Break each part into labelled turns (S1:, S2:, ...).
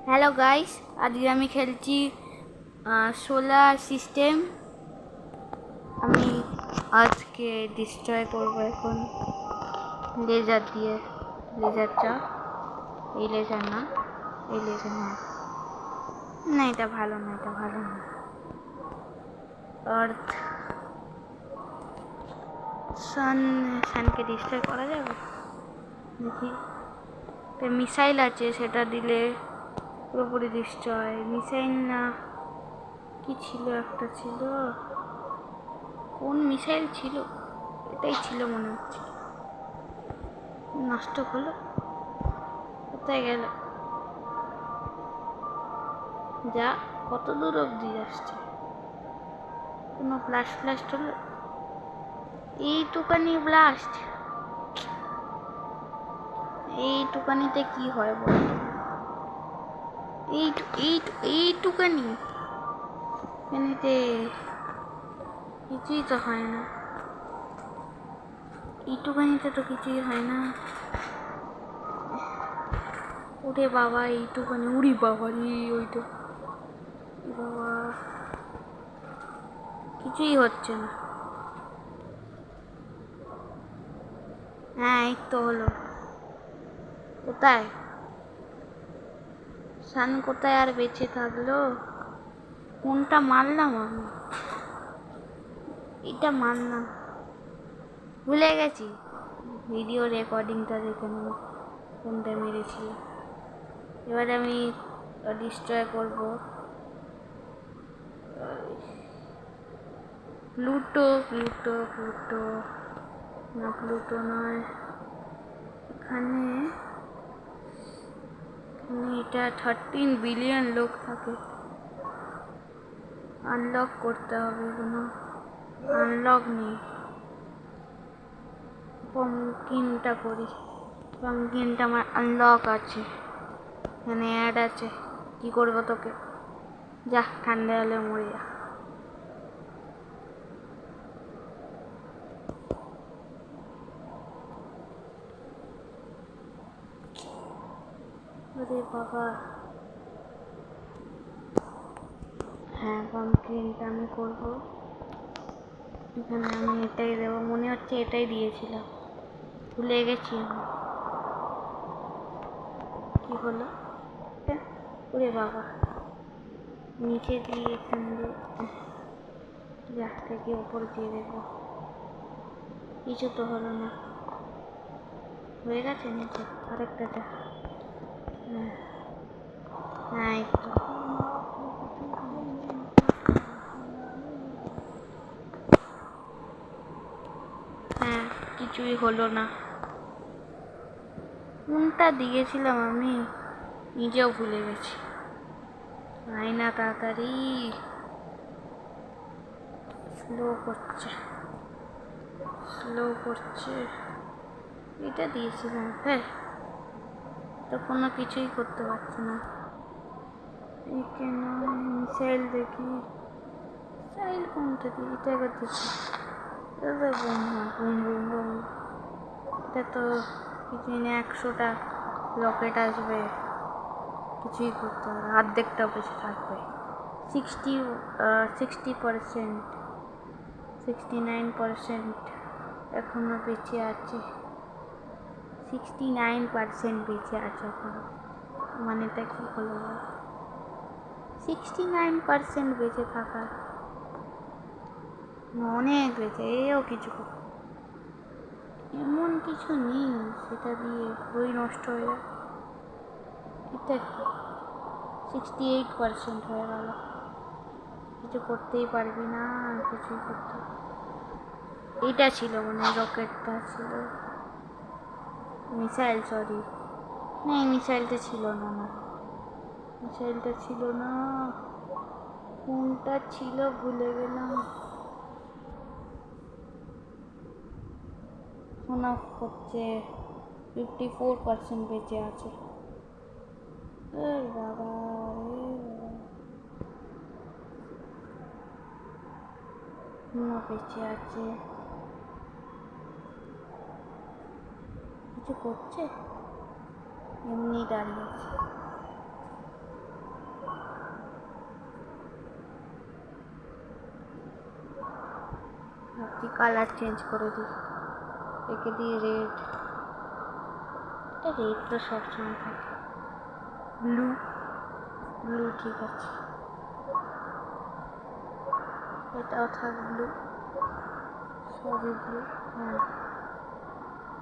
S1: Hello guys, আজকে আমি খেলছি সোলার সিস্টেম। আমি আজকে ডিস্ট্রয় করবো এখন লেজার দিয়ে। লেজারটা এই লেজার না, এই লেজার না, না এটা ভালো না, এটা ভালো না। আর্থ সানকে ডিস্ট্রয় করা যাবে দেখি। মিসাইল আছে, সেটা দিলে পুরোপুরি ডিস্ট্রয়। মিসাইল না, কি ছিল, একটা ছিল, কোন মিসাইল ছিল, এটাই ছিল মনে হচ্ছে। নষ্ট হলো, কোথায় গেল? যা কত দূর অব্দি আসছে, কোনো ব্লাস্ট হলো? এইটুকানি ব্লাস্ট, এইটুকানিতে কি হয় বল? এইটুকানি এখানেতে কিছুই তো হয় না। এইটুকানিতে তো কিছুই হয় না। ওরে বাবা, এইটুকানি, উড়ি বাবা রে, ওইটা বাবা, কিছুই হচ্ছে না। হ্যাঁ, এই তো হলো। কোথায় সান, কোথায় আর বেঁচে থাকলো? কোনটা মারলাম আমি? এটা মারলাম, ভুলে গেছি। ভিডিও রেকর্ডিংটা দেখে নেব কোনটা মেরেছি। এবার আমি ডিস্ট্রয় করব প্লুটো। না, প্লুটো নয়। এখানে এটা 13 বিলিয়ন লোক থাকে। আনলক করতে হবে, কোনো আনলক নেই। পাম্পকিনটা করি, পাম্পকিনটা আমার আনলক আছে, এখানে অ্যাড আছে। কি করবো তোকে? যা, ঠান্ডা হলে মরে যা। আরে বাবা, হ্যাঁ পাম্পকিনটা আমি করবো। এখানে আমি এটাই দেবো, মনে হচ্ছে এটাই দিয়েছিলাম, ভুলে গেছি আমি। কি হলো? ওরে বাবা, নিচে দিয়ে এখান দিয়ে যা থেকে উপর দিয়ে দেবো। কিছু তো হলো না, হয়ে গেছে নিচে আরেকটা যা। হ্যাঁ একটু, হ্যাঁ কিছুই হলো না। কোনটা দিয়েছিলাম আমি নিজেও ভুলে গেছি। আয় না তাড়াতাড়ি, স্লো করছে। এটা দিয়েছিলাম, হ্যাঁ তো কোনো কিছুই করতে পারছি না। মিসাইল দেখি, মিসাইল কোনটা দিয়ে? এটা এবার দেখি, এটা তো কিছুই না। 100টা রকেট আসবে, কিছুই করতে হবে, অর্ধেকটা বেঁচে থাকবে। 60%, 69% এখনো বেঁচে আছে। 69% বেঁচে আছে এখনো, মানে এটা কি হলো? 69% বেঁচে থাকা অনেক বেঁচে। এও কিছু এমন কিছু নেই সেটা দিয়ে বই নষ্ট হয়ে যায়। এটা কি 68% হয়ে গেল, কিছু করতেই পারবি না, কিছুই করতে। এইটা ছিল মানে রকেটটা ছিল, মিসাইল, সরি না, এই মিসাইলটা ছিল না, কোনটা ছিল ভুলে গেলাম। শোনা হচ্ছে 54% বেঁচে আছে। বাবা বেঁচে আছে, কিছু করছে, এমনি দাঁড়িয়ে আছে। কালার চেঞ্জ করে দিই, একে দিই রেড। রেড তো সবসময় থাকে। ব্লু, ব্লু ঠিক আছে, এটাও থাক ব্লু, সবই ব্লু। হ্যাঁ,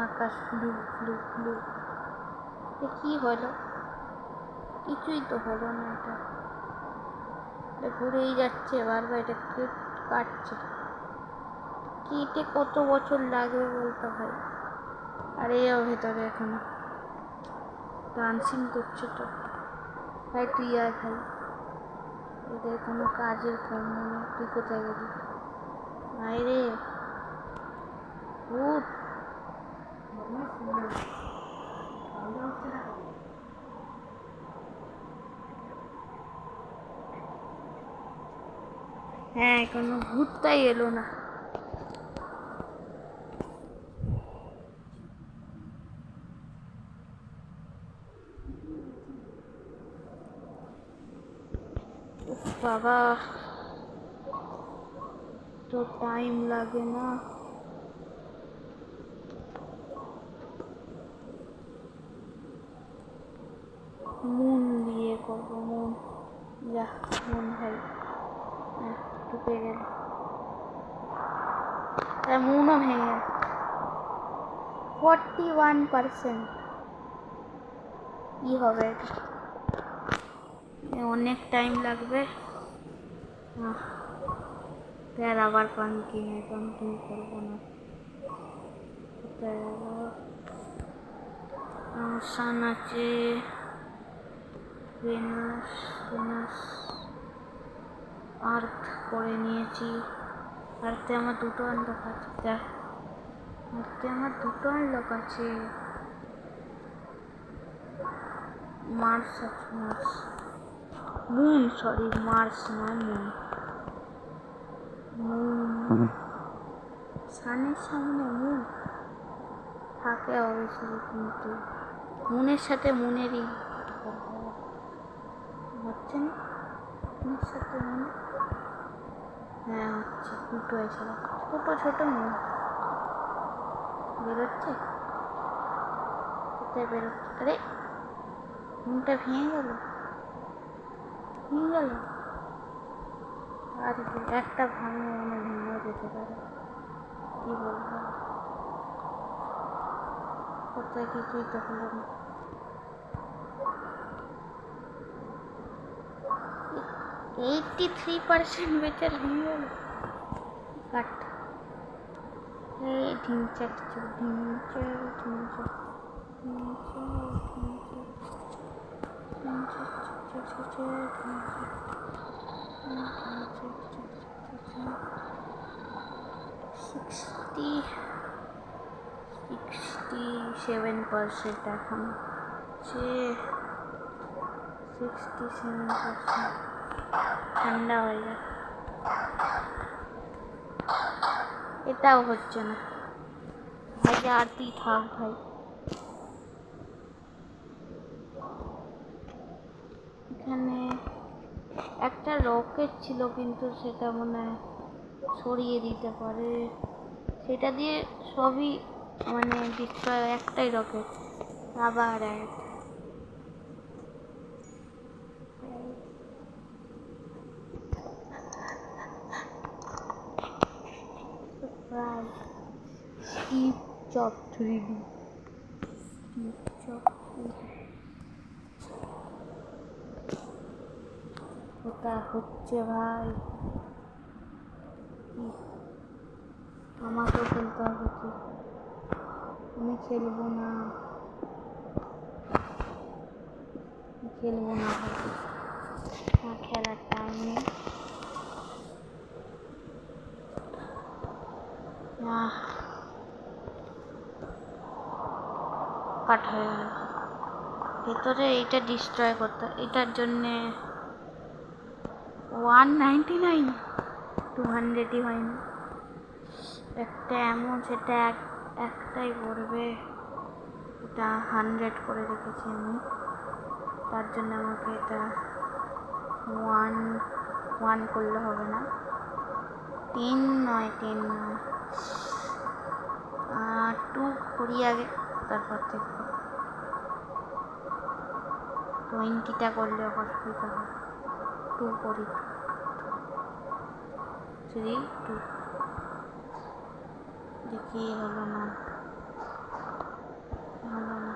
S1: আকাশ ব্লু ব্লু ব্লু। এ কি হলো? কিছুই তো হলো না। এটা ঘুরেই যাচ্ছে বারবার, এটা কাটছে। কেটে কত বছর লাগবে বলতে হয়। আর এও ভেতরে এখনো ডান্সিং করছে। তো ভাই তুই আয় ভাই, এদের কোনো কাজের কর্ম নেই। তুই কোথায় গেলি? আয় রে ভূত। হ্যাঁ, কোনো ভূতটাই এলো না। বাবা, তো টাইম লাগে না। মুন দিয়ে করবো, মুন। যা মুন ভাই, ঢুকে গেল। মুনও ভেঙে 41%। কি হবে এটা? অনেক টাইম লাগবে। আর আবার পাম্পকিন করবো না। সান আছে, ভেনাস, আর্থ করে নিয়েছি। আর্থে আমার দুটো আনলক আছে। মার্স আছে, মুন, সরি মার্স না মুন। সানের সামনে মুন থাকে অবশ্যই, কিন্তু মুনের সাথে মুনেরই হচ্ছে না। মুনের সাথে মুন, হ্যাঁ হচ্ছে। দুটো এসে ছোট ছোট মুন বেরোচ্ছে। কোথায় বেরোচ্ছে? আরে মুনটা ভেঙে গেল। আর একটা ভাঙে ভেঙেও যেতে পারে, কি বলবো। কোথায় কিছুই তো হলো না। 83% বেচার ভেঙে গেল। কাট ঢিমচার ,67% এখন হচ্ছে 67%। ঠান্ডা হয়ে যায়, এটাও হচ্ছে না ভাই। আর তুই থাক ভাই। এখানে একটা রকেট ছিল, কিন্তু সেটা মনে হয় সরিয়ে দিতে পারে। সেটা দিয়ে সবই মানে ডিস্ট্রয়। একটাই রকেট, আবার এক। স্টিভ জব 3D, ওটা হচ্ছে ভাই। আমাকেও খেলতে হবে কি? আমি খেলবো না ভাই, খেলার টাইম নেই। কাট হয়ে গেল। ভেতরে এইটা ডিস্ট্রয় করতে, এটার জন্যে 199, 200ই হয়নি। একটা এমন, সেটা একটাই পড়বে। এটা 100 করে রেখেছি আমি, তার জন্য আমাকে এটা 1 করলে হবে না। 10 নয় 10 নয় 2 করি আগে, তারপর দেখবো 20টা করলে অসুবিধা হবে। 2 করি, 3 2 দেখি হলো না, হলো না,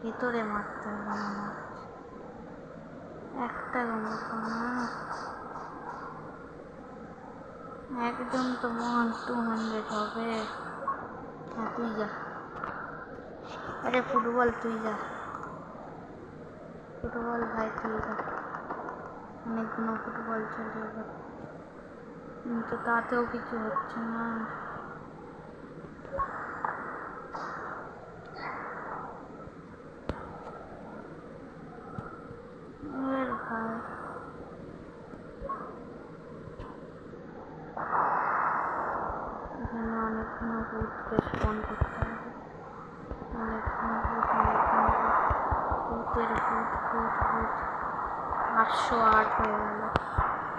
S1: ভিতরে মারতে হবে না, একটা ঘুমোতো না একদম। তো মন 200 হবে। হ্যাঁ তুই যা, আরে ফুটবল তুই যা, ফুটবল ভাই তুই যা, অনেকগুলো ফুটবল চলে এলো, কিন্তু তাতেও কিছু হচ্ছে না। এর ভাই এখানে অনেকগুলো ভূতকে স্পন করতে হবে, অনেকগুলো ভূত, অনেকগুলো ভূত, ভূতের ভূত ভূত ভূত 808 হয়ে গেল।